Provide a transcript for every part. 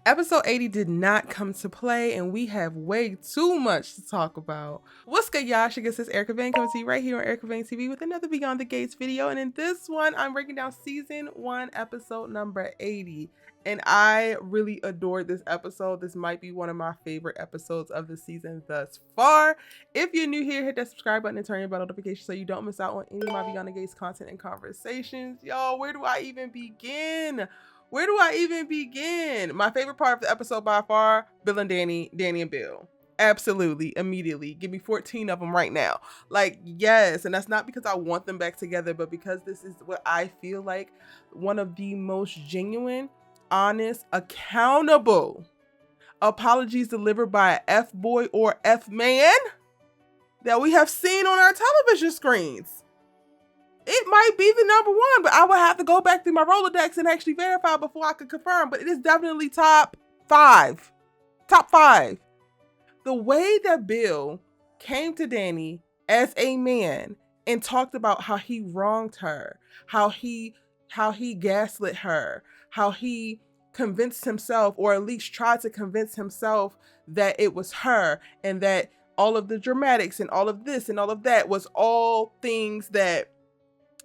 Episode 80 did not come to play, and we have way too much to talk about. What's good, y'all? This is Erica Van coming to you right here on Erica Van TV with another Beyond the Gates video. And in this one, I'm breaking down season 1, episode number 80. And I really adored this episode. This might be one of my favorite episodes of the season thus far. If you're new here, hit that subscribe button and turn your bell notifications so you don't miss out on any of my Beyond the Gates content and conversations. Y'all, where do I even begin? Where do I even begin? My favorite part of the episode by far, Bill and Dani and Bill. Absolutely, immediately. Give me 14 of them right now. Like, yes, and that's not because I want them back together, but because this is what I feel like one of the most genuine, honest, accountable apologies delivered by an F-boy or F-man that we have seen on our television screens. It might be the number one, but I would have to go back through my Rolodex and actually verify before I could confirm. But it is definitely top five. Top five. The way that Bill came to Dani as a man and talked about how he wronged her, how he gaslit her, how he convinced himself, or at least tried to convince himself, that it was her, and that all of the dramatics and all of this and all of that was all things that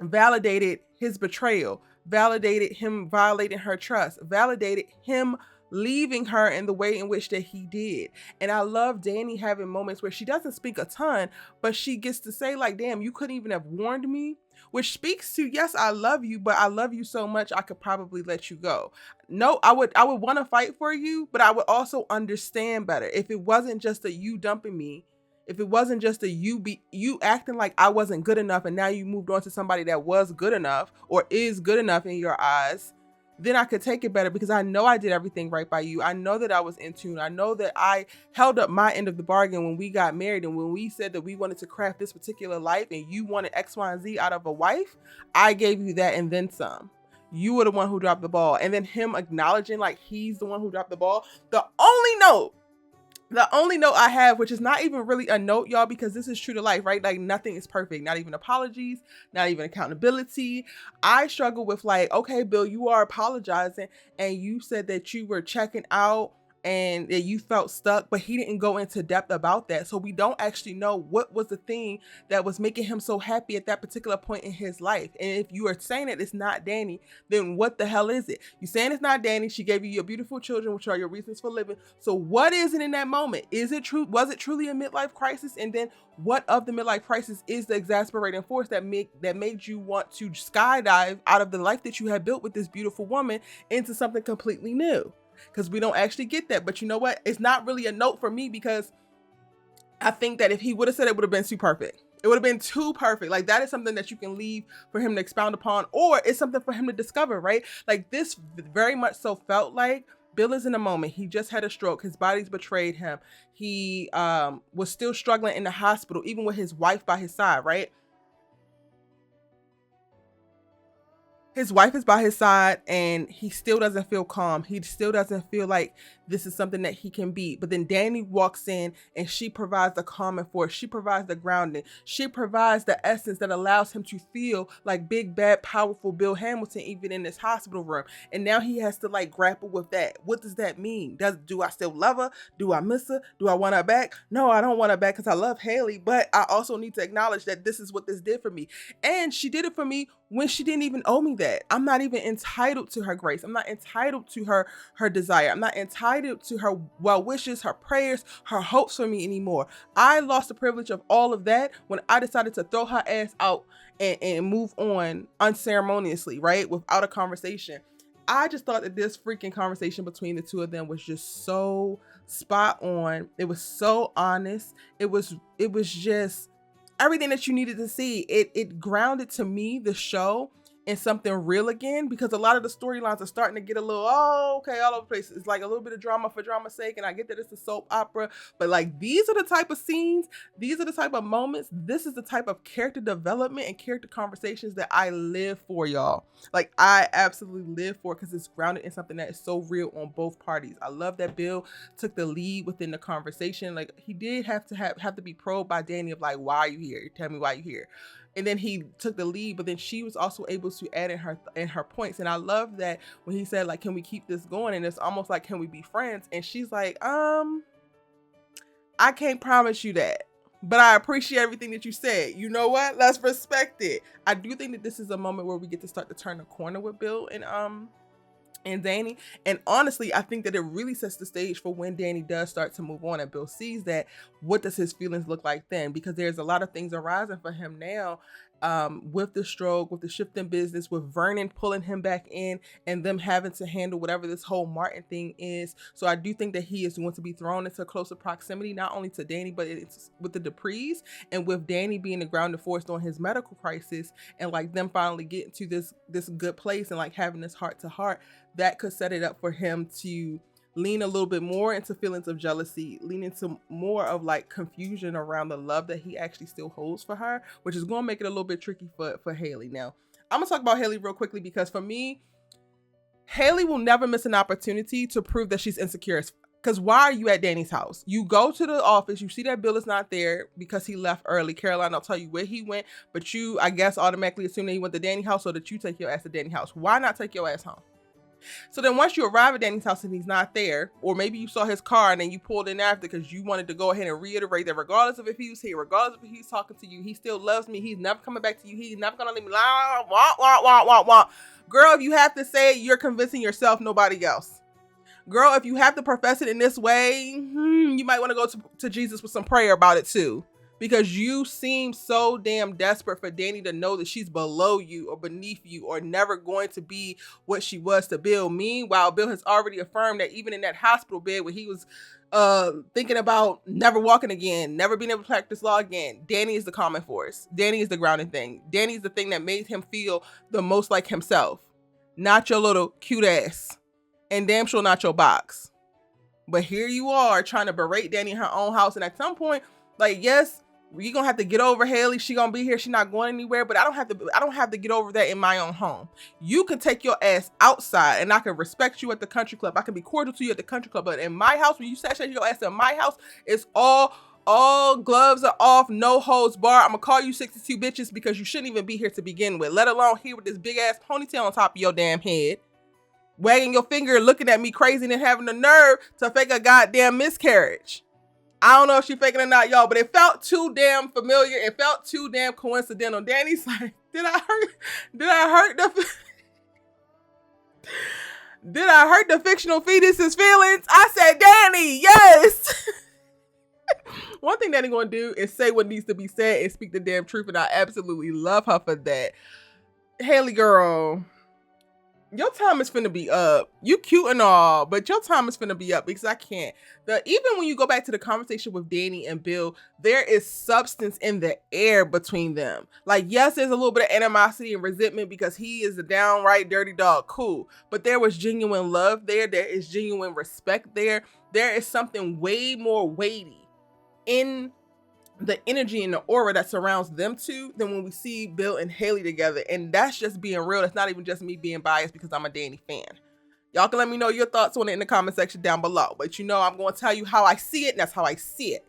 validated his betrayal, validated him violating her trust, validated him leaving her in the way in which that he did. And I love Dani having moments where she doesn't speak a ton, but she gets to say, like, damn, you couldn't even have warned me, which speaks to, yes, I love you, but I love you so much I could probably let you go. No, I would want to fight for you, but I would also understand better if it wasn't just a you dumping me. If it wasn't just a you acting like I wasn't good enough and now you moved on to somebody that was good enough or is good enough in your eyes, then I could take it better because I know I did everything right by you. I know that I was in tune. I know that I held up my end of the bargain when we got married, and when we said that we wanted to craft this particular life and you wanted X, Y, and Z out of a wife, I gave you that and then some. You were the one who dropped the ball. And then him acknowledging like he's the one who dropped the ball. The only note I have, which is not even really a note, y'all, because this is true to life, right? Like, nothing is perfect. Not even apologies, not even accountability. I struggle with, like, okay, Bill, you are apologizing and you said that you were checking out and that you felt stuck, but he didn't go into depth about that. So we don't actually know what was the thing that was making him so happy at that particular point in his life. And if you are saying that it's not Dani, then what the hell is it? You saying it's not Dani. She gave you your beautiful children, which are your reasons for living. So what is it in that moment? Is it true? Was it truly a midlife crisis? And then what of the midlife crisis is the exasperating force that made you want to skydive out of the life that you had built with this beautiful woman into something completely new? Because we don't actually get that. But you know what? It's not really a note for me, because I think that if he would have said it, would have been too perfect. It would have been too perfect. Like, that is something that you can leave for him to expound upon, or it's something for him to discover, right? Like, this very much so felt like Bill is in a moment. He just had a stroke. His body's betrayed him. He was still struggling in the hospital, even with his wife by his side, right? His wife is by his side and he still doesn't feel calm. He still doesn't feel like this is something that he can be. But then Dani walks in and she provides the calming force. She provides the grounding. She provides the essence that allows him to feel like big, bad, powerful Bill Hamilton, even in this hospital room. And now he has to like grapple with that. What does that mean? Do I still love her? Do I miss her? Do I want her back? No, I don't want her back because I love Haley. But I also need to acknowledge that this is what this did for me. And she did it for me when she didn't even owe me that. I'm not even entitled to her grace. I'm not entitled to her desire. I'm not entitled to her well wishes, her prayers, her hopes for me anymore. I lost the privilege of all of that when I decided to throw her ass out and move on unceremoniously, right? Without a conversation. I just thought that this freaking conversation between the two of them was just so spot on. It was so honest. It was just everything that you needed to see. It grounded to me the show in something real again, because a lot of the storylines are starting to get a little, okay, all over the place. It's like a little bit of drama for drama's sake, and I get that it's a soap opera, but like, these are the type of scenes, these are the type of moments, this is the type of character development and character conversations that I live for, y'all. Like, I absolutely live for, because it's grounded in something that is so real on both parties. I love that Bill took the lead within the conversation. Like, he did have to be probed by Dani of like, why are you here? Tell me why you're here. and then he took the lead, but then she was also able to add in her points. And I love that when he said, like, can we keep this going? And it's almost like, can we be friends? And she's like, I can't promise you that, but I appreciate everything that you said. You know what? Let's respect it. I do think that this is a moment where we get to start to turn the corner with Bill and Dani. And honestly, I think that it really sets the stage for when Dani does start to move on and Bill sees that, what does his feelings look like then? Because there's a lot of things arising for him now, with the stroke, with the shift in business, with Vernon pulling him back in, and them having to handle whatever this whole Martin thing is. So I do think that he is going to be thrown into closer proximity, not only to Dani, but it's with the Duprees, and with Dani being the grounding force on his medical crisis, and like them finally getting to this good place and like having this heart to heart, that could set it up for him to lean a little bit more into feelings of jealousy, lean into more of like confusion around the love that he actually still holds for her, which is going to make it a little bit tricky for Haley. Now, I'm going to talk about Haley real quickly, because for me, Haley will never miss an opportunity to prove that she's insecure. Because why are you at Dani's house? You go to the office, you see that Bill is not there because he left early. Caroline, I'll tell you where he went, but you, I guess, automatically assume that he went to Dani's house, so that you take your ass to Dani's house. Why not take your ass home? So then once you arrive at Dani's house and he's not there, or maybe you saw his car and then you pulled in after because you wanted to go ahead and reiterate that regardless of if he was here, regardless of if he's talking to you, he still loves me. He's never coming back to you. He's never going to leave me. Wah. Girl, if you have to say it, you're convincing yourself, nobody else. Girl, if you have to profess it in this way, you might want to go to Jesus with some prayer about it too. Because you seem so damn desperate for Dani to know that she's below you or beneath you or never going to be what she was to Bill. Meanwhile, Bill has already affirmed that even in that hospital bed where he was thinking about never walking again, never being able to practice law again, Dani is the common force. Dani is the grounding thing. Dani is the thing that made him feel the most like himself. Not your little cute ass. And damn sure not your box. But here you are trying to berate Dani in her own house. And at some point, like, yes, you're gonna have to get over Haley. She gonna be here. She not going anywhere. But I don't have to get over that in my own home. You can take your ass outside, and I can respect you at the country club. I can be cordial to you at the country club. But in my house, when you saturate your ass in my house, it's all gloves are off, no holds barred. I'm gonna call you 62 bitches because you shouldn't even be here to begin with. Let alone here with this big ass ponytail on top of your damn head, wagging your finger, looking at me crazy, and having the nerve to fake a goddamn miscarriage. I don't know if she faking or not, y'all, but it felt too damn familiar. It felt too damn coincidental. Dani's like, did I hurt the fictional fetus's feelings? I said, Dani, yes. One thing Dani gonna do is say what needs to be said and speak the damn truth, and I absolutely love her for that. Haley girl, your time is finna be up. You cute and all, but your time is finna be up, because I can't. Even when you go back to the conversation with Dani and Bill, there is substance in the air between them. Like, yes, there's a little bit of animosity and resentment because he is a downright dirty dog. Cool. But there was genuine love there. There is genuine respect there. There is something way more weighty in the energy and the aura that surrounds them two than when we see Bill and Haley together. And that's just being real. That's not even just me being biased because I'm a Dani fan. Y'all can let me know your thoughts on it in the comment section down below. But you know, I'm going to tell you how I see it, and that's how I see it.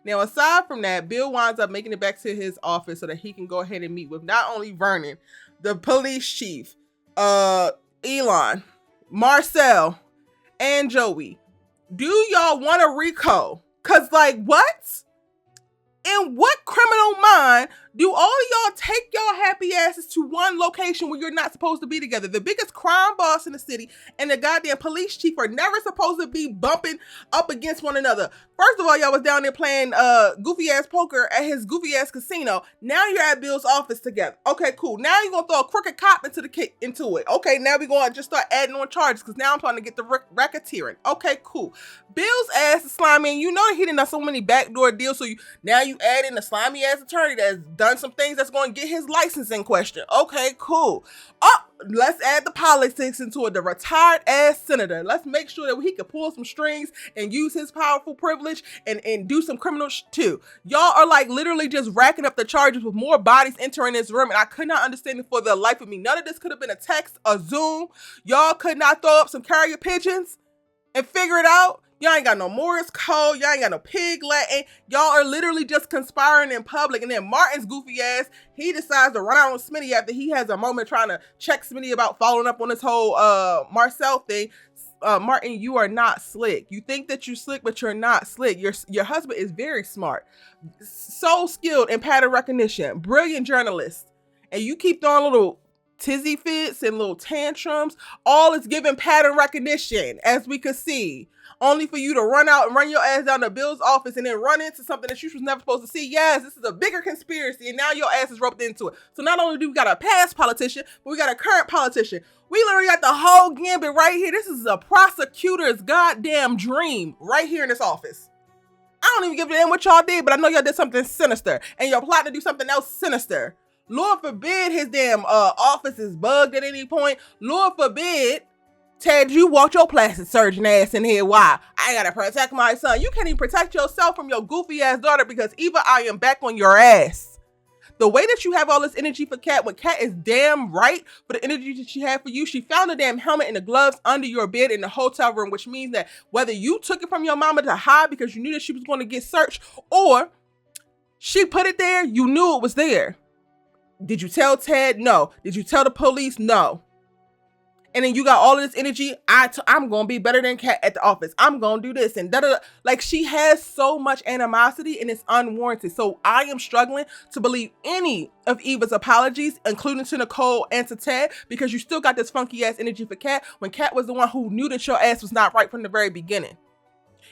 Now, aside from that, Bill winds up making it back to his office so that he can go ahead and meet with not only Vernon, the police chief, Elon, Marcel, and Joey. Do y'all want a Rico? Cause like, what? In what criminal mind do all of y'all take y'all happy asses to one location where you're not supposed to be together? The biggest crime boss in the city and the goddamn police chief are never supposed to be bumping up against one another. First of all, y'all was down there playing goofy ass poker at his goofy ass casino. Now you're at Bill's office together. Okay, cool. Now you're gonna throw a crooked cop into it. Okay, now we're gonna just start adding on charges because now I'm trying to get the racketeering. Okay, cool. Bill's ass is slimy, and you know that he done so many backdoor deals. So you add in a slimy ass attorney that's done some things that's going to get his license in question. Okay, cool. Let's add the politics into it. The retired ass senator. Let's make sure that he can pull some strings and use his powerful privilege and do some criminal too. Y'all are like literally just racking up the charges with more bodies entering this room, and I could not understand it for the life of me. None of this could have been a text, a Zoom. Y'all could not throw up some carrier pigeons and figure it out. Y'all ain't got no Morris code. Y'all ain't got no pig Latin. Y'all are literally just conspiring in public. And then Martin's goofy ass, he decides to run out on Smitty after he has a moment trying to check Smitty about following up on this whole Marcel thing. Martin, you are not slick. You think that you're slick, but you're not slick. Your husband is very smart, so skilled in pattern recognition, brilliant journalist, and you keep throwing little tizzy fits and little tantrums. All is given pattern recognition, as we could see, only for you to run out and run your ass down to Bill's office and then run into something that you was never supposed to see. Yes, this is a bigger conspiracy, and now your ass is roped into it. So not only do we got a past politician, but we got a current politician. We literally got the whole gambit right here. This is a prosecutor's goddamn dream right here in this office. I don't even give a damn what y'all did, but I know y'all did something sinister, and you're plotting to do something else sinister. Lord forbid his damn office is bugged at any point. Lord forbid, Ted, you walked your plastic surgeon ass in here. Why? I gotta protect my son. You can't even protect yourself from your goofy ass daughter because Eva, I am back on your ass. The way that you have all this energy for Cat, when Cat is damn right for the energy that she had for you, she found the damn helmet and the gloves under your bed in the hotel room, which means that whether you took it from your mama to hide because you knew that she was going to get searched, or she put it there, you knew it was there. Did you tell Ted? No. Did you tell the police? No. And then you got all of this energy. I'm going to be better than Cat at the office. I'm going to do this and da-da-da. Like, she has so much animosity and it's unwarranted. So I am struggling to believe any of Eva's apologies, including to Nicole and to Ted, because you still got this funky ass energy for Cat when Cat was the one who knew that your ass was not right from the very beginning.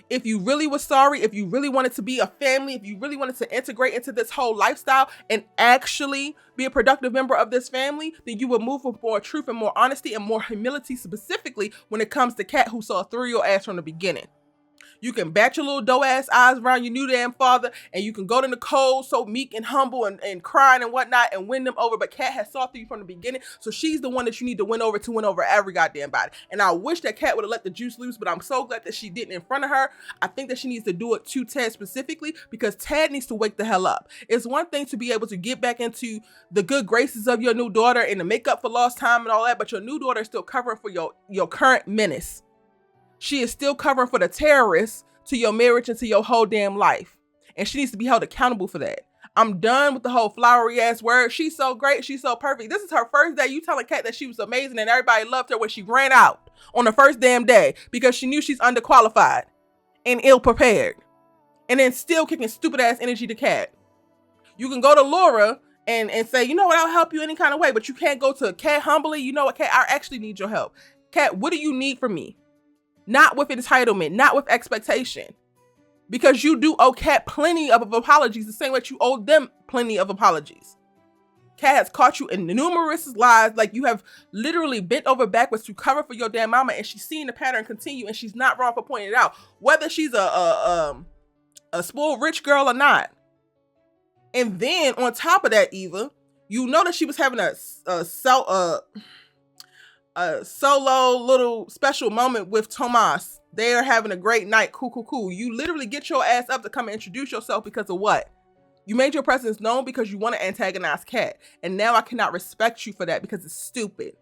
If you really was sorry, if you really wanted to be a family, if you really wanted to integrate into this whole lifestyle and actually be a productive member of this family, then you would move with more truth and more honesty and more humility, specifically when it comes to Cat, who saw through your ass from the beginning. You can bat your little dough ass eyes around your new damn father, and you can go to Nicole so meek and humble and crying and whatnot and win them over. But Cat has saw through you from the beginning, so she's the one that you need to win over every goddamn body. And I wish that Cat would have let the juice loose, but I'm so glad that she didn't in front of her. I think that she needs to do it to Ted specifically, because Ted needs to wake the hell up. It's one thing to be able to get back into the good graces of your new daughter and to make up for lost time and all that, but your new daughter is still covering for your current menace. She is still covering for the terrorists to your marriage and to your whole damn life. And she needs to be held accountable for that. I'm done with the whole flowery ass word. She's so great. She's so perfect. This is her first day. You telling Kat that she was amazing and everybody loved her when she ran out on the first damn day because she knew she's underqualified and ill prepared. And then still kicking stupid ass energy to Kat. You can go to Laura and say, you know what, I'll help you any kind of way, but you can't go to Kat humbly. You know what, Kat, I actually need your help. Kat, what do you need from me? Not with entitlement, not with expectation. Because you do owe Kat plenty of apologies the same way you owe them plenty of apologies. Kat has caught you in numerous lies, like you have literally bent over backwards to cover for your damn mama, and she's seeing the pattern continue, and she's not wrong for pointing it out, whether she's a spoiled rich girl or not. And then on top of that, Eva, you know that she was having a solo little special moment with Tomas. They are having a great night. Cool. You literally get your ass up to come and introduce yourself because of what? You made your presence known because you want to antagonize Kat. And now I cannot respect you for that because it's stupid.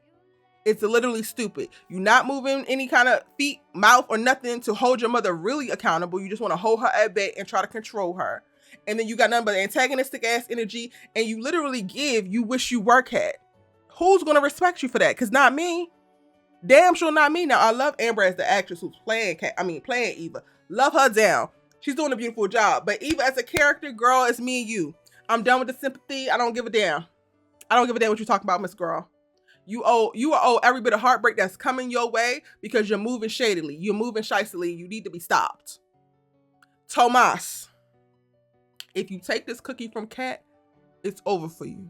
It's literally stupid. You're not moving any kind of feet, mouth, or nothing to hold your mother really accountable. You just want to hold her at bay and try to control her. And then you got nothing but antagonistic ass energy, and you literally you wish you were Kat. Who's going to respect you for that? Because not me. Damn sure not me. Now, I love Amber as the actress who's playing Eva. Love her down. She's doing a beautiful job. But Eva as a character, girl, it's me and you. I'm done with the sympathy. I don't give a damn. I don't give a damn what you're talking about, Miss Girl. You are owed every bit of heartbreak that's coming your way because you're moving shadily. You're moving shystily. You need to be stopped. Tomas, if you take this cookie from Kat, it's over for you.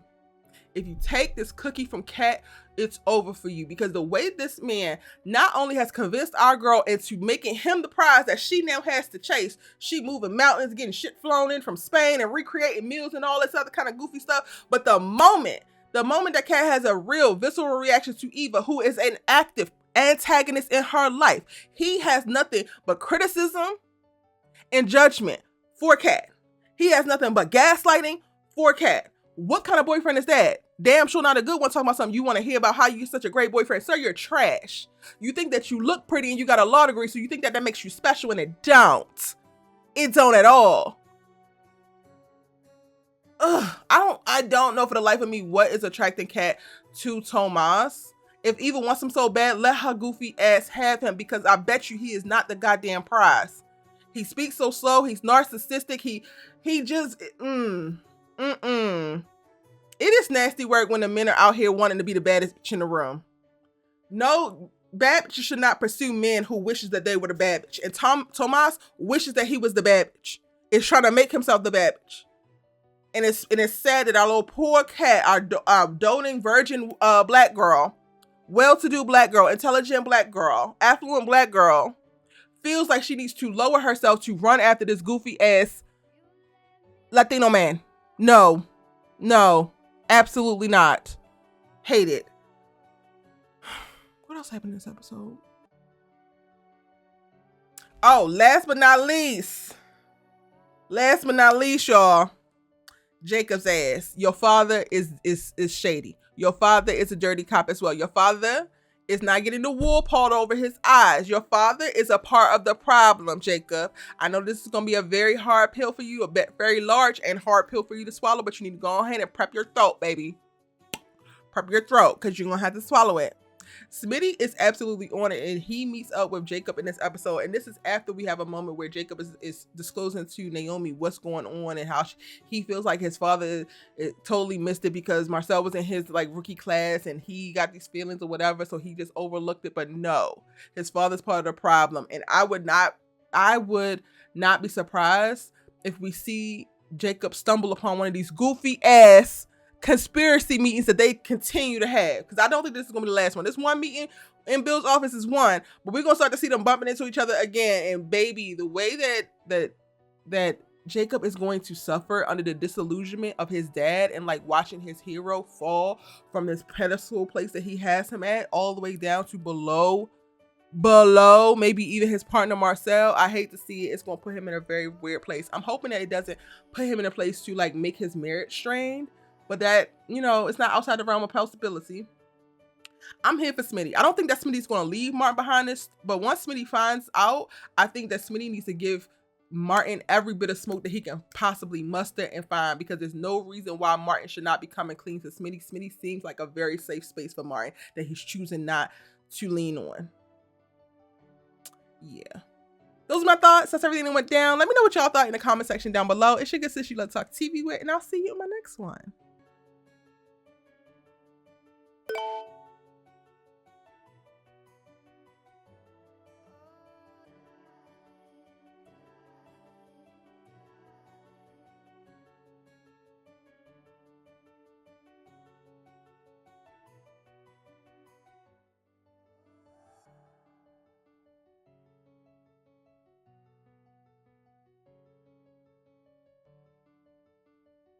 If you take this cookie from Kat, it's over for you, because the way this man not only has convinced our girl into making him the prize that she now has to chase, she moving mountains, getting shit flown in from Spain and recreating meals and all this other kind of goofy stuff. But the moment that Kat has a real visceral reaction to Eva, who is an active antagonist in her life, he has nothing but criticism and judgment for Kat. He has nothing but gaslighting for Kat. What kind of boyfriend is that? Damn sure not a good one talking about something you want to hear about how you're such a great boyfriend. Sir, you're trash. You think that you look pretty and you got a law degree, so you think that that makes you special, and it don't. It don't at all. Ugh, I don't know for the life of me what is attracting Cat to Tomas. If Eva wants him so bad, let her goofy ass have him, because I bet you he is not the goddamn prize. He speaks so slow. He's narcissistic. He just It is nasty work when the men are out here wanting to be the baddest bitch in the room. No, bad bitches should not pursue men who wishes that they were the bad bitch. And Tomas wishes that he was the bad bitch. Is trying to make himself the bad bitch. And it's sad that our little poor Cat, our doting virgin black girl, well-to-do black girl, intelligent black girl, affluent black girl, feels like she needs to lower herself to run after this goofy ass Latino man. No, absolutely not. Hate it. What else happened in this episode? Oh, last but not least, y'all, Jacob's ass. Your father is shady. Your father is a dirty cop as well. Your father is not getting the wool pulled over his eyes. Your father is a part of the problem, Jacob. I know this is going to be a very hard pill for you, a very large and hard pill for you to swallow, but you need to go ahead and prep your throat, baby. Prep your throat, because you're going to have to swallow it. Smitty is absolutely on it, and he meets up with Jacob in this episode, and this is after we have a moment where Jacob is disclosing to Naomi what's going on and how he feels like his father totally missed it because Marcel was in his like rookie class and he got these feelings or whatever, so he just overlooked it. But no, his father's part of the problem, and I would not be surprised if we see Jacob stumble upon one of these goofy ass conspiracy meetings that they continue to have, because I don't think this is gonna be the last one. This one meeting in Bill's office is one, but we're gonna start to see them bumping into each other again. And baby, the way that Jacob is going to suffer under the disillusionment of his dad and like watching his hero fall from this pedestal place that he has him at all the way down to below maybe even his partner Marcel. I hate to see it. It's gonna put him in a very weird place. I'm hoping that it doesn't put him in a place to like make his marriage strained, but that, you know, it's not outside the realm of possibility. I'm here for Smitty. I don't think that Smitty's going to leave Martin behind this, but once Smitty finds out, I think that Smitty needs to give Martin every bit of smoke that he can possibly muster and find, because there's no reason why Martin should not be coming clean to Smitty. Smitty seems like a very safe space for Martin that he's choosing not to lean on. Yeah. Those are my thoughts. That's everything that went down. Let me know what y'all thought in the comment section down below. It's your good sis you love to talk TV with, and I'll see you in my next one.